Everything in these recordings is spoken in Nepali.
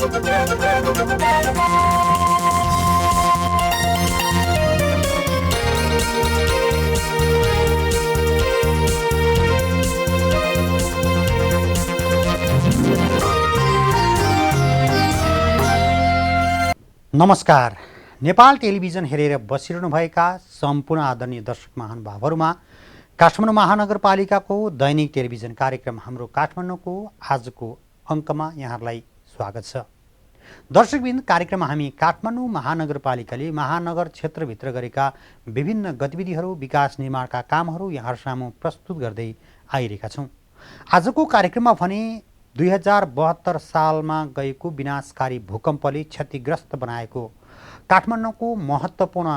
नमस्कार। नेपाल टेलिभिजन हेरेर बसिरहनुभएका सम्पूर्ण आदरणीय दर्शक महानुभावहरूमा काठमाडौँ महानगरपालिकाको दैनिक टेलिभिजन कार्यक्रम हाम्रो काठमाडौँको आजको अङ्कमा यहाँहरूलाई स्वागत छ। दर्शकबिन, कार्यक्रममा हामी काठमाडौँ महानगरपालिकाले महानगर क्षेत्रभित्र गरेका विभिन्न गतिविधिहरू, विकास निर्माणका कामहरू यहाँहरूसामु प्रस्तुत गर्दै आइरहेका छौँ। आजको कार्यक्रममा भने 2072 सालमा गएको विनाशकारी भूकम्पले क्षतिग्रस्त बनाएको काठमाडौँको महत्त्वपूर्ण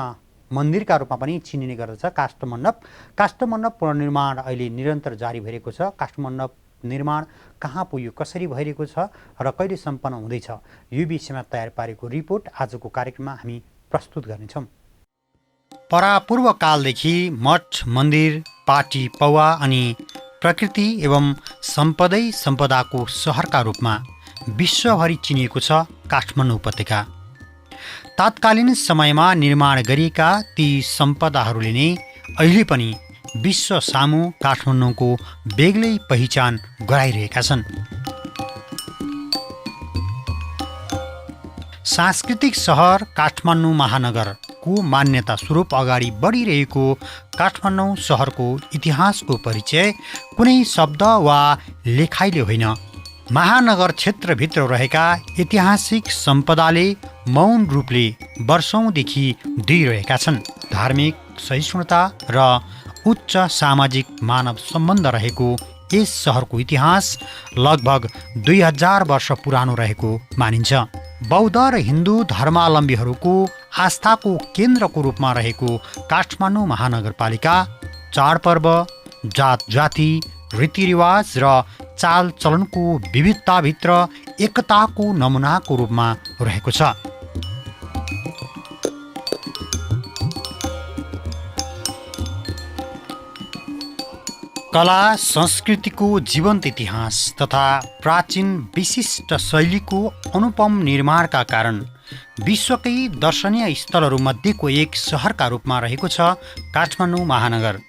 मन्दिरका रूपमा पनि चिनिने गर्दछ काष्ठमण्डप पुनर्निर्माण अहिले निरन्तर जारी भइरहेको छ। काष्ठमण्डप निर्माण कहाँ पुग्यो, कसरी भइरहेको छ र कहिले सम्पन्न हुँदैछ, यो विषयमा तयार पारेको रिपोर्ट आजको कार्यक्रममा हामी प्रस्तुत गर्नेछौँ। परापूर्व कालदेखि मठ, मन्दिर, पाटी, पौवा अनि प्रकृति एवं सम्पदाको सहरका रूपमा विश्वभरि चिनिएको छ काठमाडौँ उपत्यका। तात्कालीन समयमा निर्माण गरिएका ती सम्पदाहरूले नै अहिले पनि विश्व सामु काठमाडौँको बेग्लै पहिचान गराइरहेका छन्। सांस्कृतिक सहर काठमाडौँ महानगरको मान्यता स्वरूप अगाडि बढिरहेको काठमाडौँ सहरको इतिहासको परिचय कुनै शब्द वा लेखाइले होइन, महानगर क्षेत्रभित्र रहेका ऐतिहासिक सम्पदाले मौन रूपले वर्षौंदेखि दिइरहेका छन्। धार्मिक सहिष्णुता र उच्च सामाजिक मानव सम्बन्ध रहेको यस सहरको इतिहास लगभग 2000 वर्ष पुरानो रहेको मानिन्छ। बौद्ध र हिन्दू धर्मावलम्बीहरूको आस्थाको केन्द्रको रूपमा रहेको काठमाडौँ महानगरपालिका चाडपर्व, जात जाति, रीतिरिवाज र चालचलनको विविधताभित्र एकताको नमुनाको रूपमा रहेको छ। कला संस्कृतिको जीवन्त इतिहास तथा प्राचीन विशिष्ट शैलीको अनुपम निर्माणका कारण विश्वकै दर्शनीय स्थलहरूमध्येको एक सहरका रूपमा रहेको छ काठमाडौँ महानगर।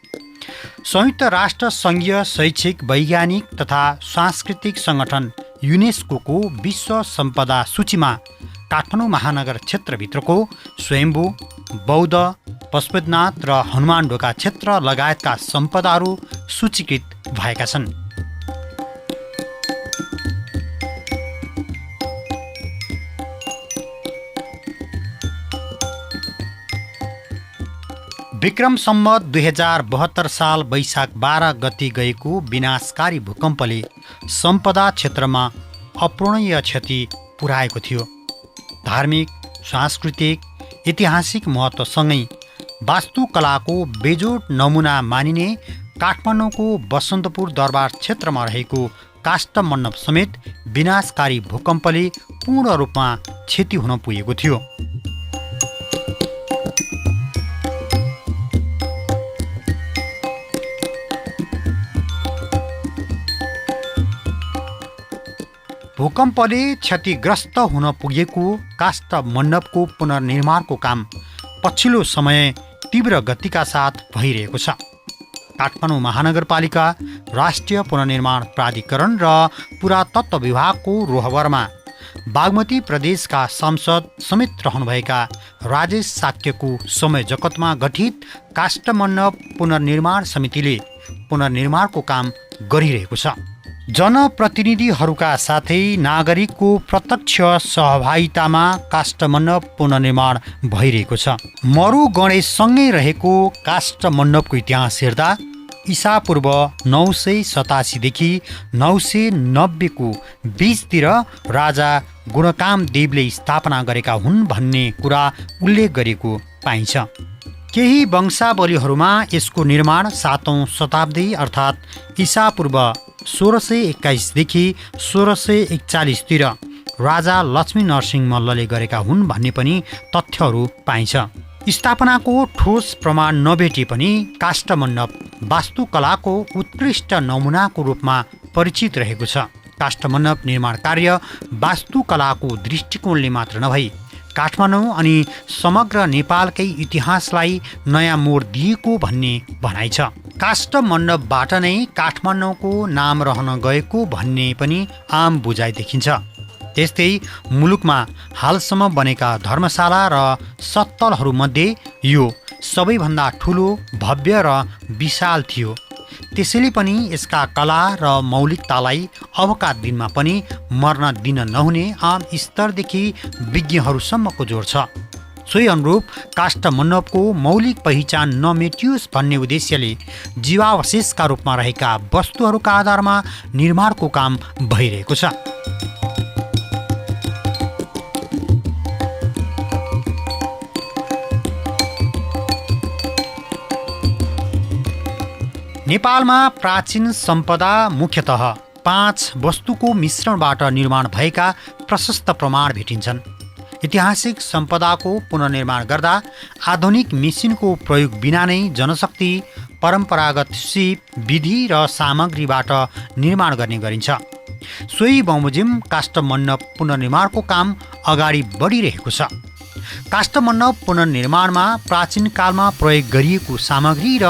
संयुक्त राष्ट्र सङ्घीय शैक्षिक, वैज्ञानिक तथा सांस्कृतिक सङ्गठन युनेस्को विश्व सम्पदा सूचीमा काठमाडौँ महानगर क्षेत्रभित्रको स्वयम्भू, बौद्ध, पशुपतिनाथ र हनुमानढोका क्षेत्र लगायतका सम्पदाहरू सूचीकृत भएका छन्। विक्रम सम्वत 2072 साल वैशाख 12 गते गएको विनाशकारी भूकम्पले सम्पदा क्षेत्रमा अपूरणीय क्षति पुर्याएको थियो। धार्मिक, सांस्कृतिक, ऐतिहासिक महत्त्वसँगै वास्तुकलाको बेजोड नमुना मानिने काठमाडौँको बसन्तपुर दरबार क्षेत्रमा रहेको काष्ठमण्डप समेत विनाशकारी भूकम्पले पूर्ण रूपमा क्षति हुन पुगेको थियो। भूकम्पले क्षतिग्रस्त हुन पुगेको काष्ठमण्डपको पुनर्निर्माणको काम पछिल्लो समय तीव्र गतिका साथ भइरहेको छ। काठमाडौँ महानगरपालिका, राष्ट्रिय पुनर्निर्माण प्राधिकरण र पुरातत्व विभागको रोहबरमा बागमती प्रदेशका सांसद समेत रहनुभएका राजेश साक्यको समय जगतमा गठित काष्ठमण्डप पुनर्निर्माण समितिले पुनर्निर्माणको काम गरिरहेको छ। जनप्रतिनिधिहरूका साथै नागरिकको प्रत्यक्ष सहभागितामा काष्ठमण्डप पुनर्निर्माण भइरहेको छ। मरु गणेशसँगै रहेको काष्ठमण्डपको इतिहास हेर्दा ईसापूर्व 987 देखि 990 को बीचतिर राजा गुणकाम देवले स्थापना गरेका हुन् भन्ने कुरा उल्लेख गरेको पाइन्छ। केही वंशावलीहरूमा यसको निर्माण 7औं शताब्दी अर्थात् ईसापूर्व 1621 देखि 1641 तिर राजा लक्ष्मी नरसिंह मल्लले गरेका हुन् भन्ने पनि तथ्यहरू पाइन्छ। स्थापनाको ठोस प्रमाण नभेटे पनि काष्ठमण्डप वास्तुकलाको उत्कृष्ट नमुनाको रूपमा परिचित रहेको छ। काष्ठमण्डप निर्माण कार्य वास्तुकलाको दृष्टिकोणले मात्र नभई काठमाडौँ अनि समग्र नेपालकै इतिहासलाई नयाँ मोड दिएको भन्ने भनाइ छ। काष्ठमण्डपबाट नै काठमाडौँको नाम रहन गएको भन्ने पनि आम बुझाइ देखिन्छ। त्यस्तै मुलुकमा हालसम्म बनेका धर्मशाला र सत्तलहरूमध्ये यो सबैभन्दा ठुलो, भव्य र विशाल थियो। त्यसैले पनि यसका कला र मौलिकतालाई अबका दिनमा पनि मर्न दिन नहुने आम स्तरदेखि विज्ञहरूसम्मको जोड छ। सोही अनुरूप काष्ठमण्डपको मौलिक पहिचान नमेटियोस् भन्ने उद्देश्यले जीवावशेषका रूपमा रहेका वस्तुहरूका आधारमा निर्माणको काम भइरहेको छ। नेपालमा प्राचीन सम्पदा मुख्यतः 5 वस्तुको मिश्रणबाट निर्माण भएका प्रशस्त प्रमाण भेटिन्छन्। ऐतिहासिक सम्पदाको पुनर्निर्माण गर्दा आधुनिक मेसिनको प्रयोग बिना नै जनशक्ति, परम्परागत सिप, विधि र सामग्रीबाट निर्माण गर्ने गरिन्छ। सोही बमोजिम काष्ठमण्डप पुनर्निर्माणको काम अगाडि बढिरहेको छ। काष्ठमण्डप पुनर्निर्माणमा प्राचीन कालमा प्रयोग गरिएको सामग्री र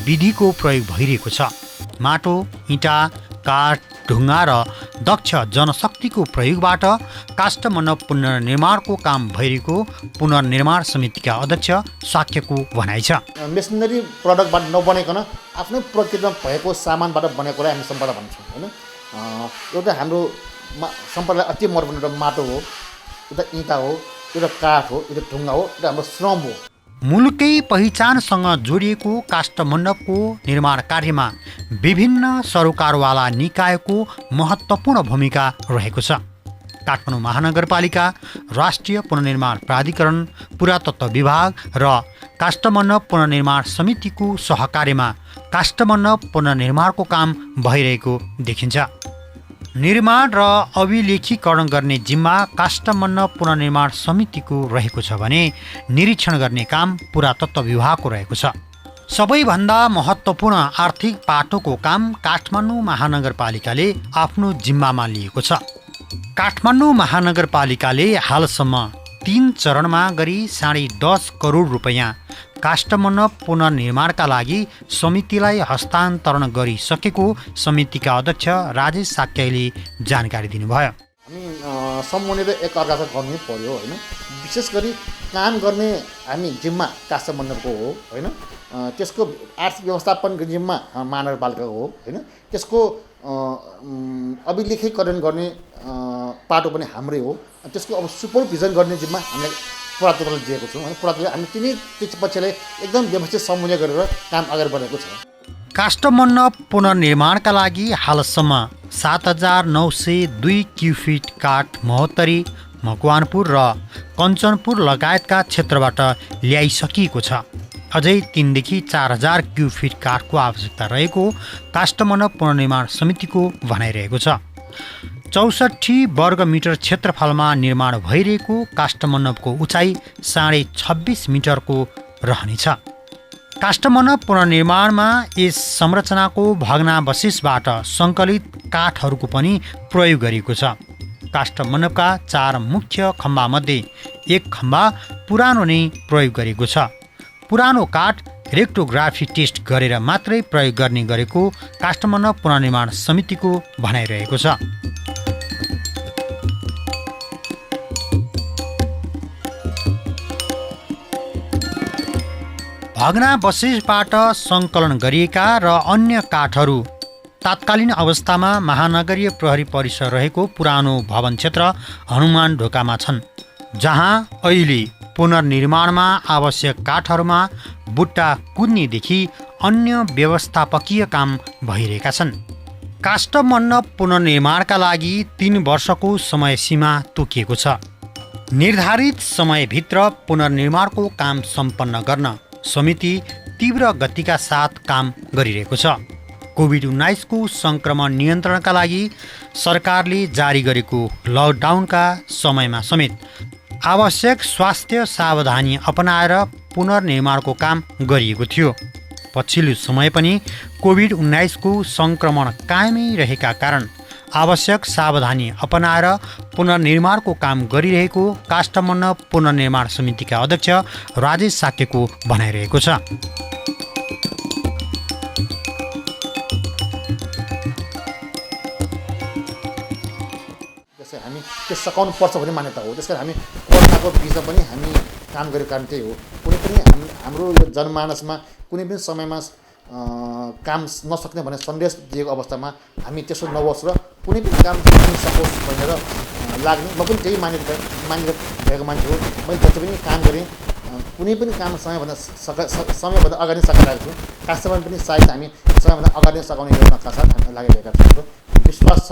विधिको प्रयोग भइरहेको छ। माटो, इँटा, काठ, ढुङ्गा र दक्ष जनशक्तिको प्रयोगबाट काष्ठमण्डप पुनर्निर्माणको काम भइरहेको पुनर्निर्माण समितिका अध्यक्ष शाक्यको भनाइ छ। मेसिनरी प्रडक्टबाट नबनेकन आफ्नै प्रकृतिमा भएको सामानबाट बनेकोलाई हामी सम्पदा भन्छौँ होइन। एउटा हाम्रो सम्पदालाई अति महत्त्वपूर्ण एउटा माटो हो, एउटा इँटा हो, एउटा काठ हो, एउटा ढुङ्गा हो, एउटा हाम्रो श्रम हो। मुलुकै पहिचानसँग जोडिएको काष्ठमण्डपको निर्माण कार्यमा विभिन्न सरोकारवाला निकायको महत्त्वपूर्ण भूमिका रहेको छ। काठमाडौँ महानगरपालिका, राष्ट्रिय पुनर्निर्माण प्राधिकरण, पुरातत्व विभाग र काष्ठमण्डप पुनर्निर्माण समितिको सहकार्यमा काष्ठमण्डप पुनर्निर्माणको काम भइरहेको देखिन्छ। निर्माण र अभिलेखीकरण गर्ने जिम्मा काष्ठमण्डप पुनर्निर्माण समितिको रहेको छ भने निरीक्षण गर्ने काम पुरातत्व विभागको रहेको छ। सबैभन्दा महत्त्वपूर्ण आर्थिक पाटोको काम काठमाडौँ महानगरपालिकाले आफ्नो जिम्मामा लिएको छ। काठमाडौँ महानगरपालिकाले हालसम्म 3 चरणमा गरी 10.5 करोड रुपैयाँ काष्ठमण्डप पुनर्निर्माणका लागि समितिलाई हस्तान्तरण गरिसकेको समितिका अध्यक्ष राजेश शाक्यले जानकारी दिनुभयो। हामी सम्बन्धित एकअर्कासँग गर्नै पर्यो होइन। विशेष गरी काम गर्ने हामी जिम्मा काष्ठमण्डपको हो होइन। त्यसको आर्थिक व्यवस्थापनको जिम्मा महानगरपालिकाको हो होइन। त्यसको अभिलेखीकरण गर्ने पाटो पनि हाम्रै हो। त्यसको अब सुपरभिजन गर्ने जिम्मा हामीले पुरातत्वलाई दिएको छौँ होइन। पुरातत्व हामी तिनै पक्षले एकदम व्यवस्थित समन्वय गरेर काम अगाडि बढेको छ। काष्ठमण्डप पुनर्निर्माणका लागि हालसम्म 7,902 क्युफिट काठ महोत्तरी, मकवानपुर र कञ्चनपुर लगायतका क्षेत्रबाट ल्याइसकिएको छ। अझै 3 देखि 4,000 क्युफिट काठको आवश्यकता रहेको काष्ठमण्डप पुनर्निर्माण समितिको भनाइरहेको छ। 64 वर्ग मिटर क्षेत्रफलमा निर्माण भइरहेको काष्ठमण्डपको उचाइ 26.5 मिटरको रहनेछ। काष्ठमण्डप पुनर्निर्माणमा यस संरचनाको भग्नावशेषबाट सङ्कलित काठहरूको पनि प्रयोग गरिएको छ। काष्ठमण्डपका 4 मुख्य खम्बामध्ये एक खम्बा पुरानो नै प्रयोग गरेको छ। पुरानो काठ रेक्टोग्राफी टेस्ट गरेर मात्रै प्रयोग गर्ने गरेको काष्ठमण्डप पुनर्निर्माण समितिको भनाइरहेको छ। भग्नावशेषबाट सङ्कलन गरिएका र अन्य काठहरू तात्कालीन अवस्थामा महानगरीय प्रहरी परिसर रहेको पुरानो भवन क्षेत्र हनुमान ढोकामा छन्, जहाँ अहिले पुनर्निर्माणमा आवश्यक काठहरूमा बुट्टा कुद्नेदेखि अन्य व्यवस्थापकीय काम भइरहेका छन्। काष्ठमण्डप पुनर्निर्माणका लागि 3 वर्षको समय सीमा तोकिएको छ। निर्धारित समयभित्र पुनर्निर्माणको काम सम्पन्न गर्न समिति तीव्र गतिका साथ काम गरिरहेको छ। कोभिड-19 को सङ्क्रमण नियन्त्रणका लागि सरकारले जारी गरेको लकडाउनका समयमा समेत आवश्यक स्वास्थ्य सावधानी अपनाएर पुनर्निर्माणको काम गरिएको थियो। पछिल्लो समय पनि कोभिड-19 को सङ्क्रमण कायमै रहेका कारण आवश्यक सावधानी अपनाएर पुनर्निर्माणको काम गरिरहेको काष्ठमण्डप पुनर्निर्माण समितिका अध्यक्ष राजेश साक्यको भनाइरहेको छ। हामी त्यो सकाउनु पर्छ भन्ने मान्यता हो। त्यसकारण हामी कोरोनाको बिचमा पनि हामी काम गरेको कारण त्यही हो। कुनै पनि हाम्रो यो जनमानसमा कुनै पनि समयमा काम नसक्ने भन्ने सन्देश दिएको अवस्थामा हामी त्यसो नहोस् र कुनै पनि काम सकोस् भनेर लाग्ने म पनि त्यही मानिरहेको मान्छे हो। मैले जति पनि काम गरेँ कुनै पनि काम समयभन्दा अगाडि सकाइरहेको छु। काष्ठमण्डप पनि सायद हामी समयभन्दा अगाडि सकाउने योजनाका साथ हामी लागिरहेका छौँ। विश्वास छ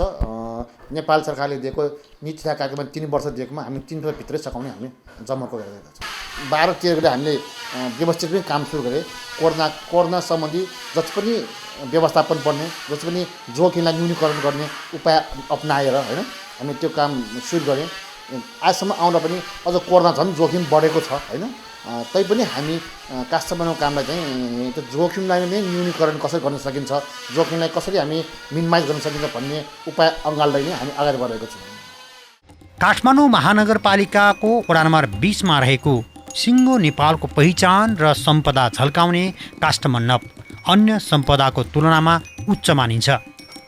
नेपाल सरकारले दिएको नीति तथा कार्यक्रम 3 वर्ष दिएकोमा हामी 3 वर्षभित्रै सकाउने हामी जमर्को गरिरहेका छौँ। 12-13 गते हामीले व्यवस्थित पनि काम सुरु गरेँ। कोरोना सम्बन्धी जति पनि व्यवस्थापन पर्ने जति पनि जोखिमलाई न्यूनीकरण गर्ने उपाय अपनाएर होइन हामी त्यो काम सुरु गरेँ। आजसम्म आउँदा पनि अझ कोरोना झन् जोखिम बढेको छ होइन। तैपनि हामी काष्ठमण्डपको कामलाई चाहिँ त्यो जोखिमलाई नै न्यूनीकरण कसरी गर्न सकिन्छ, जोखिमलाई कसरी हामी मिनिमाइज गर्न सकिन्छ भन्ने उपाय अँगाल्दै नै हामी अगाडि बढेको छौँ। काठमाडौँ महानगरपालिकाको वडा नम्बर 20 मा रहेको सिङ्गो नेपालको पहिचान र सम्पदा झल्काउने काष्ठमण्डप अन्य सम्पदाको तुलनामा उच्च मानिन्छ।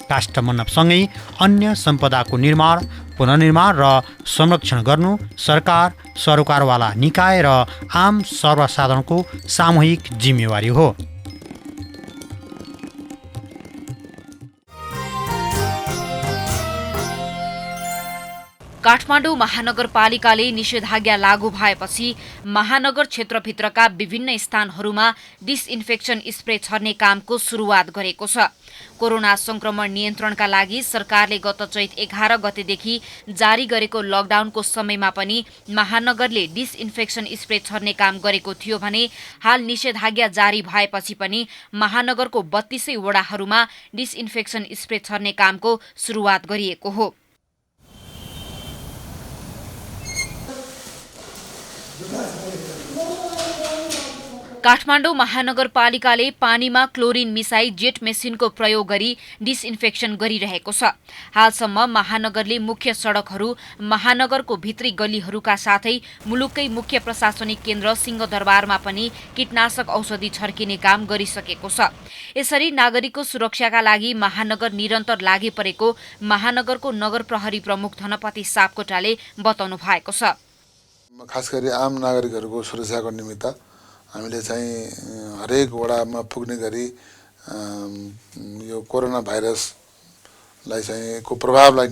काष्ठमण्डपसँगै अन्य सम्पदाको निर्माण, पुनर्निर्माण र संरक्षण गर्नु सरकार, सरोकारवाला निकाय र आम सर्वसाधारणको सामूहिक जिम्मेवारी हो। काठमाडौँ महानगरपालिकाले निषेधाज्ञा लागू भएपछि महानगर क्षेत्रभित्रका विभिन्न स्थानहरूमा डिसइन्फेक्सन स्प्रे छर्ने कामको सुरुवात गरेको छ। कोरोना संक्रमण नियन्त्रणका लागि सरकारले गत चैत 11 गतेदेखि जारी गरेको लकडाउनको समयमा पनि महानगरले डिसइन्फेक्सन स्प्रे छर्ने काम गरेको थियो भने हाल निषेधाज्ञा जारी भएपछि पनि महानगरको 32 वडाहरूमा डिसइन्फेक्सन स्प्रे छर्ने कामको सुरुवात गरिएको हो। काठमाडौँ महानगरपालिकाले पानीमा क्लोरिन मिसाई जेट मेसिनको प्रयोग गरी डिसइन्फेक्सन गरिरहेको छ। हालसम्म महानगरले मुख्य सडकहरू, महानगरको भित्री गल्लीहरूका साथै मुलुककै मुख्य प्रशासनिक केन्द्र सिंहदरबारमा पनि कीटनाशक औषधि छर्किने काम गरिसकेको छ। यसरी नागरिकको सुरक्षाका लागि महानगर निरन्तर लागि परेको महानगरको नगर प्रहरी प्रमुख धनपति सापकोटाले बताउनु भएको छ। खास गरी आम नागरिकहरूको सुरक्षाको निमित्त हामीले चाहिँ हरेक वडामा पुग्ने गरी यो कोरोना भाइरसलाई चाहिँ को प्रभावलाई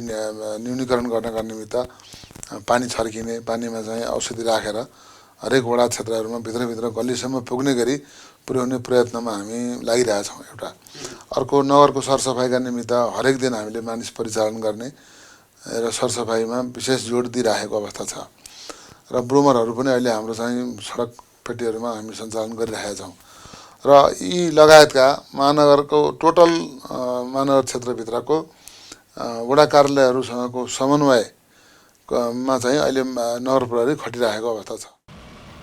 न्यूनीकरण गर्नका निमित्त पानी छर्किने, पानीमा चाहिँ औषधि राखेर हरेक वडा क्षेत्रहरूमा भित्रभित्र गल्लीसम्म पुग्ने गरी पुर्याउने प्रयत्नमा हामी लागिरहेछौँ। एउटा अर्को नगरको सरसफाइका निमित्त हरेक दिन हामीले मानिस परिचालन गर्ने र सरसफाइमा विशेष जोड दिइरहेको अवस्था छ र ब्रुमरहरू पनि अहिले हाम्रो चाहिँ सडक पेटीहरूमा हामी सञ्चालन गरिरहेका छौँ र यी लगायतका महानगरको टोटल महानगर क्षेत्रभित्रको वडा कार्यालयहरूसँगको समन्वयमा चाहिँ अहिले नगर प्रहरी खटिरहेको अवस्था छ।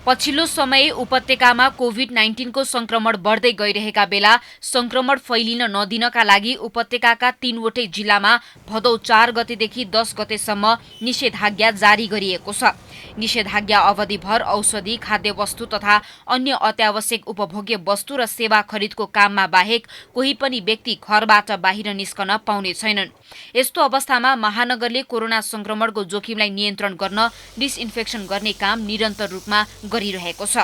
पछिल्लो समय उपत्यकामा कोभिड-19 को संक्रमण बढ्दै गइरहेका बेला संक्रमण फैलिन नदिनका लागि उपत्यकाका 3वटै जिल्लामा भदौ 4 गतेदेखि 10 गतेसम्म निषेधाज्ञा जारी गरिएको छ। निषेधाज्ञा अवधिभर औषधि, खाद्यवस्तु तथा अन्य अत्यावश्यक उपभोग्य वस्तु र सेवा खरिदको काममा बाहेक कोही पनि व्यक्ति घरबाट बाहिर निस्कन पाउने छैनन्। यस्तो अवस्थामा महानगरले कोरोना संक्रमणको जोखिमलाई नियन्त्रण गर्न डिसइन्फेक्सन गर्ने काम निरन्तर रूपमा गरिरहेको छ।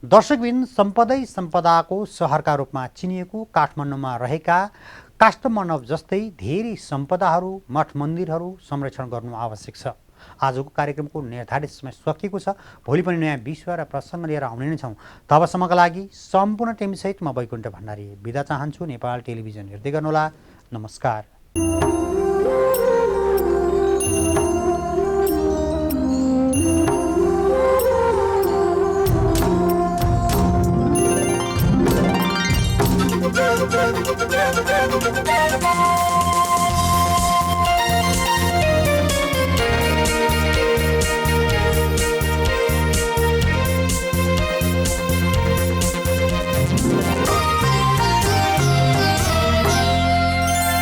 दर्शकबिन, सम्पदै सम्पदाको सहरका रूपमा चिनिएको काठमाडौँमा रहेका काष्ठमण्डप जस्तै धेरै सम्पदाहरू, मठ मन्दिरहरू संरक्षण गर्नु आवश्यक छ। आजको कार्यक्रमको निर्धारित समय सकिएको छ। भोलि पनि नयाँ विषय र प्रसङ्ग लिएर आउने नै छौँ। तबसम्मका लागि सम्पूर्ण टिमसहित म वैकुण्ठ भण्डारी बिदा चाहन्छु। नेपाल टेलिभिजन हेर्दै गर्नुहोला। नमस्कार।